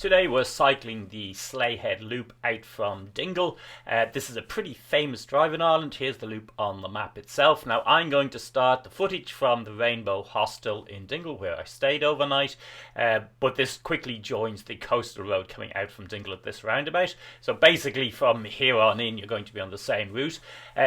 Today we're cycling the Slea Head loop out from Dingle. This is a pretty famous drive in Ireland. Here's the loop on the map itself. Now I'm going to start the footage from the Rainbow Hostel in Dingle where I stayed overnight, but this quickly joins the coastal road coming out from Dingle at this roundabout. So basically from here on in you're going to be on the same route.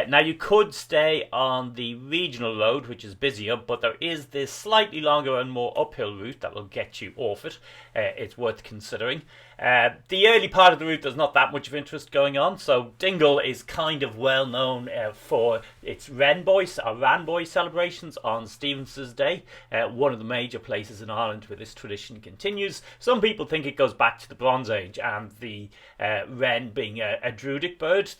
Now you could stay on the regional road, which is busier, but there is this slightly longer and more uphill route that will get you off it. It's worth considering. The early part of the route, there's not that much of interest going on. So Dingle is kind of well known for its Wren Boy celebrations on Stevens's Day, one of the major places in Ireland where this tradition continues. Some people think it goes back to the Bronze Age, and the wren being a druidic bird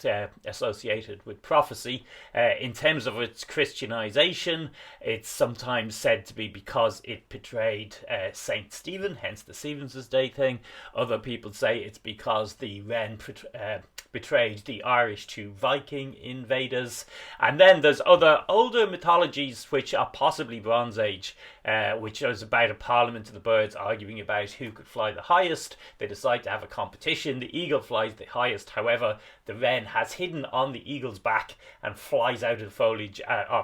associated with prophecy. In terms of its Christianization, it's sometimes said to be because it betrayed Saint Stephen, hence the Stevens's Day thing. Other people say it's because the wren betrayed the Irish to Viking invaders. And then there's other older mythologies which are possibly Bronze Age, which is about a parliament of the birds arguing about who could fly the highest. They decide to have a competition. The eagle flies the highest. However, the wren has hidden on the eagle's back and flies out of the foliage,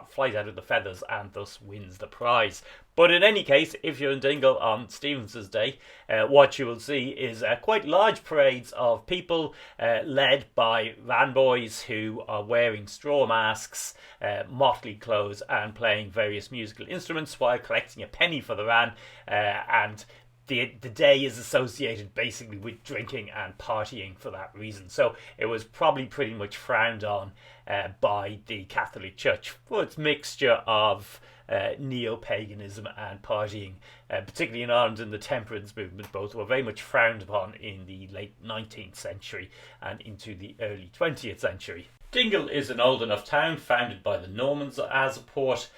flies out of the feathers, and thus wins the prize. But in any case, if you're in Dingle on Stevens's Day, what you will see is quite large parades of people led by Wren Boys who are wearing straw masks, motley clothes, and playing various musical instruments while collecting a penny for the wren. And the day is associated basically with drinking and partying for that reason. So it was probably pretty much frowned on by the Catholic Church for its mixture of neo-paganism and partying, particularly in Ireland. In the temperance movement, both were very much frowned upon in the late 19th century and into the early 20th century. Dingle is an old enough town, founded by the Normans as a port.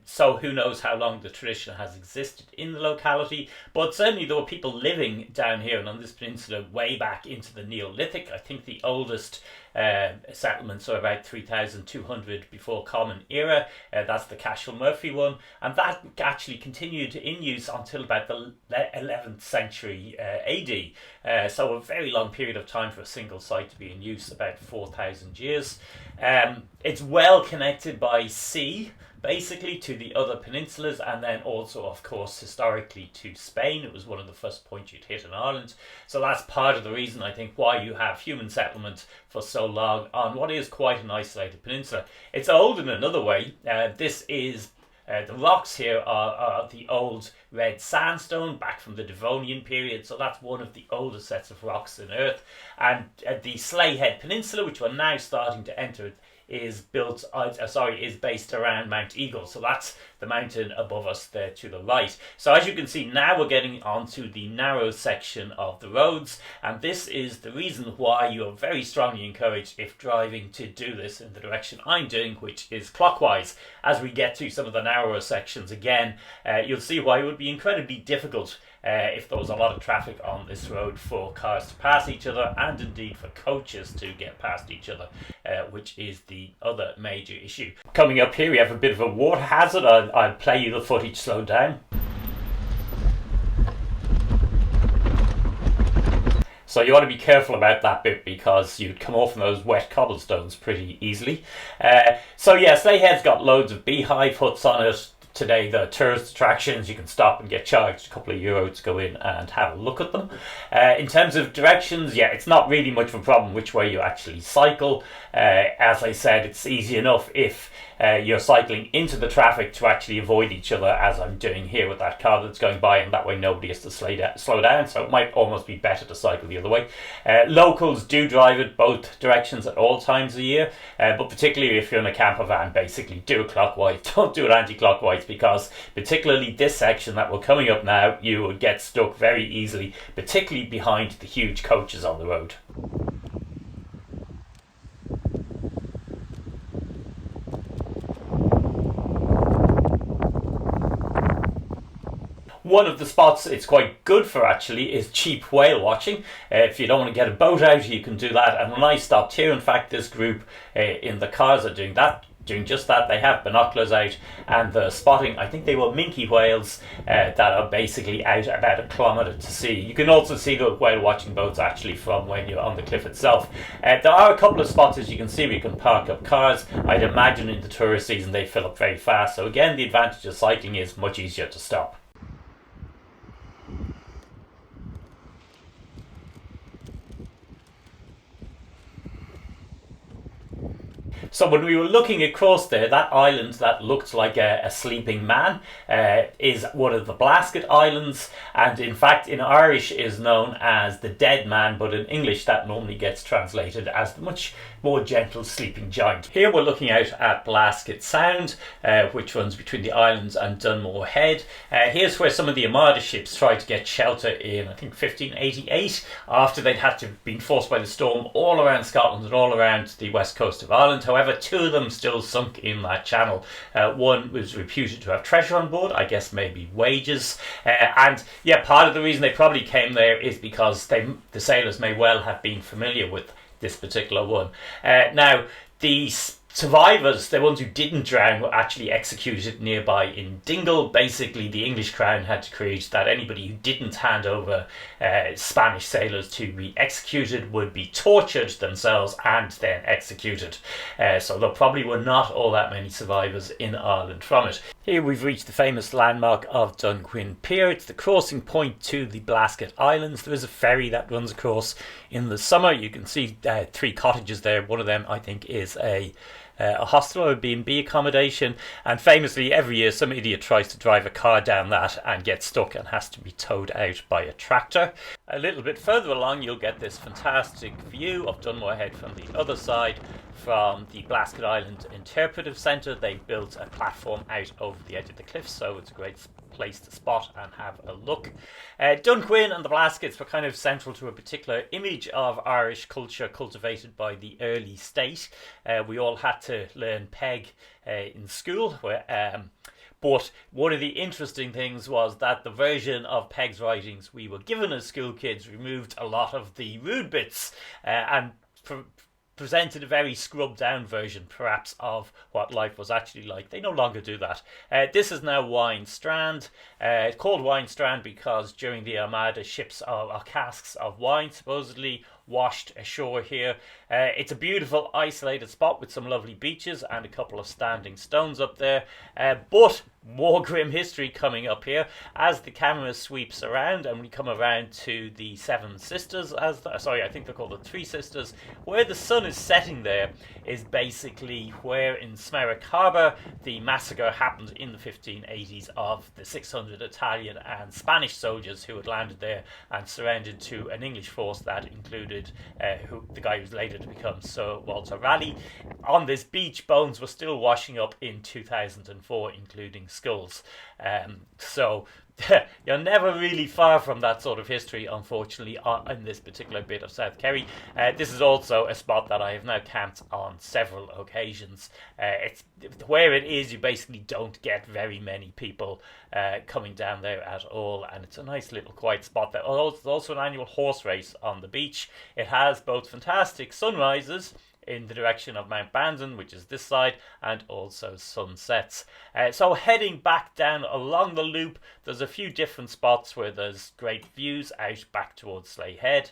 So who knows how long the tradition has existed in the locality, but certainly there were people living down here and on this peninsula way back into the Neolithic. I think the oldest settlements are about 3,200 before Common Era. That's the Cashel Murphy one, and that actually continued in use until about the 11th century AD. So a very long period of time for a single site to be in use, about 4,000 years. It's well connected by sea, basically, to the other peninsulas, and then also, of course, historically to Spain. It was one of the first points you'd hit in Ireland. So that's part of the reason, I think, why you have human settlement for so long on what is quite an isolated peninsula. It's old in another way. This is the rocks here are the old red sandstone back from the Devonian period, so that's one of the oldest sets of rocks in Earth. And the Slea Head Peninsula, which we're now starting to enter, is based around Mount Eagle. So that's the mountain above us there to the right. So as you can see, now we're getting onto the narrow section of the roads, and this is the reason why you are very strongly encouraged, if driving, to do this in the direction I'm doing, which is clockwise. As we get to some of the narrower sections again, you'll see why it would be incredibly difficult if there was a lot of traffic on this road for cars to pass each other, and indeed for coaches to get past each other, which is the other major issue. Coming up here we have a bit of a water hazard. I'll play you the footage slowed down. So you want to be careful about that bit because you'd come off on those wet cobblestones pretty easily. So yeah, Slea Head's got loads of beehive huts on it. Today, the tourist attractions, you can stop and get charged a couple of euros to go in and have a look at them. In terms of directions, yeah, it's not really much of a problem which way you actually cycle. As I said, it's easy enough if you're cycling into the traffic to actually avoid each other, as I'm doing here with that car that's going by, and that way nobody has to slow down, so it might almost be better to cycle the other way. Locals do drive it both directions at all times of the year, but particularly if you're in a camper van, basically do it clockwise, don't do it anti-clockwise, because particularly this section that we're coming up now, you would get stuck very easily, particularly behind the huge coaches on the road. One of the spots it's quite good for actually is cheap whale watching. If you don't want to get a boat out, you can do that. And when I stopped here, in fact, this group in the cars are doing that. doing just that. They have binoculars out and they're spotting, I think they were minke whales that are basically out about a kilometre to sea. You can also see the whale watching boats actually from when you're on the cliff itself. There are a couple of spots, as you can see, where you can park up cars. I'd imagine in the tourist season they fill up very fast. So again, the advantage of cycling is much easier to stop. So when we were looking across there, that island that looked like a sleeping man is one of the Blasket Islands, and in fact in Irish is known as the dead man, but in English that normally gets translated as the much more gentle sleeping giant. Here we're looking out at Blasket Sound, which runs between the islands and Dunmore Head. Here's where some of the Armada ships tried to get shelter in, I think, 1588, after they'd had to been forced by the storm all around Scotland and all around the west coast of Ireland. However, two of them still sunk in that channel. One was reputed to have treasure on board, I guess maybe wages. And yeah, part of the reason they probably came there is because the sailors may well have been familiar with this particular one. Now, the survivors, the ones who didn't drown, were actually executed nearby in Dingle. Basically, the English crown had decreed that anybody who didn't hand over Spanish sailors to be executed would be tortured themselves and then executed. So there probably were not all that many survivors in Ireland from it. Here we've reached the famous landmark of Dunquin Pier. It's the crossing point to the Blasket Islands. There is a ferry that runs across in the summer. You can see 3 cottages there. One of them, I think, is a hostel or a B&B accommodation, and famously every year some idiot tries to drive a car down that and gets stuck and has to be towed out by a tractor. A little bit further along you'll get this fantastic view of Dunmore Head from the other side. From the Blasket Island Interpretive Centre, they built a platform out over the edge of the cliff, so it's a great place to spot and have a look. Dunquin and the Blaskets were kind of central to a particular image of Irish culture cultivated by the early state. We all had to learn Peig in school, but one of the interesting things was that the version of Peig's writings we were given as school kids removed a lot of the rude bits and presented a very scrubbed down version perhaps of what life was actually like. They no longer do that. This is now Wine Strand. It's called Wine Strand because during the Armada ships or casks of wine supposedly washed ashore here. It's a beautiful isolated spot with some lovely beaches and a couple of standing stones up there, but more grim history coming up here as the camera sweeps around and we come around to the Seven Sisters, I think they're called the Three Sisters. Where the sun is setting there is basically where in Smerwick harbour the massacre happened in the 1580s of the 600 Italian and Spanish soldiers who had landed there and surrendered to an English force that included the guy who's later to become Sir Walter Raleigh. On this beach, bones were still washing up in 2004, including skulls. So you're never really far from that sort of history, unfortunately, in this particular bit of South Kerry. This is also a spot that I have now camped on several occasions. It's where it is, you basically don't get very many people coming down there at all, and it's a nice little quiet spot. There's also an annual horse race on the beach. It has both fantastic sunrises in the direction of Mount Bandon, which is this side, and also sunsets. So heading back down along the loop, there's a few different spots where there's great views out back towards Slea Head.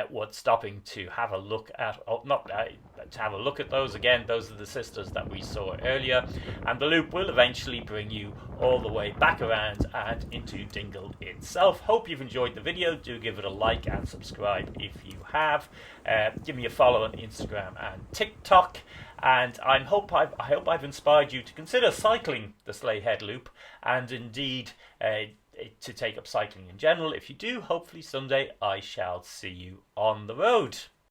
Worth stopping to have a look at, to have a look at those again. Those are the sisters that we saw earlier, and the loop will eventually bring you all the way back around and into Dingle itself. Hope you've enjoyed the video. Do give it a like and subscribe if you have. Give me a follow on Instagram and TikTok, and I hope I've inspired you to consider cycling the Slea Head loop, and indeed to take up cycling in general. If you do, hopefully someday I shall see you on the road.